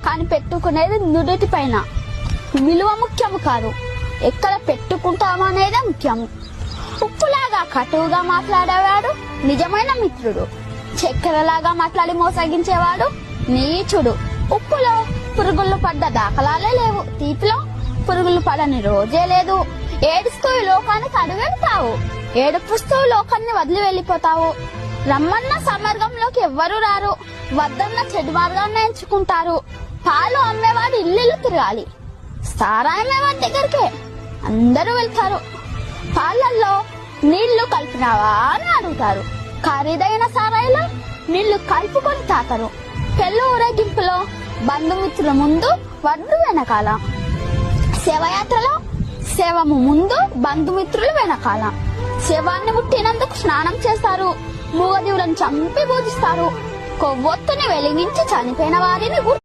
కానీ పెట్టుకునేది నుదుటి పైన. విలువ ముఖ్యము కాదు, ఎక్కడ పెట్టుకుంటామనేదే ముఖ్యము. ఉప్పులాగా కటువుగా మాట్లాడేవాడు నిజమైన మిత్రుడు. చక్కెరలాగా మాట్లాడి మోసగించేవాడు నీచుడు. ఉప్పులో పురుగులు పడ్డ దాఖలాలే లేవు, తీపిలో పురుగులు పడని రోజే లేదు. ఏడుస్తూ ఈ లోకానికి అడుగెడతావు, ఏడుపుస్తూ లోకాన్ని వదిలి వెళ్ళిపోతావు. రమ్మన్న సమర్గంలోకి ఎవ్వరూ రారు, వద్దన్న చెడు మార్గాన్ని ఎంచుకుంటారు. పాలు అమ్మేవాడు ఇల్లు తిరగాలి, సారాయమేవాడి దగ్గరికే అందరూ వెళ్తారు. పాలల్లో నీళ్లు కలిపినావా అని అడుగుతారు, ఖరీదైన సారాయిలో నీళ్లు కలుపుకొని తాకరు. పెళ్లి ఊరేగింపులో బంధుమిత్రుల ముందు వడ్డు వెనకాల, శవయాత్రలో శవము ముందు బంధుమిత్రులు వెనకాల. శవాన్ని ముట్టినందుకు స్నానం చేస్తారు, మూగజీవులను చంపి పూజిస్తారు, కొవ్వొత్తుని వెలిగించి చనిపోయిన వారిని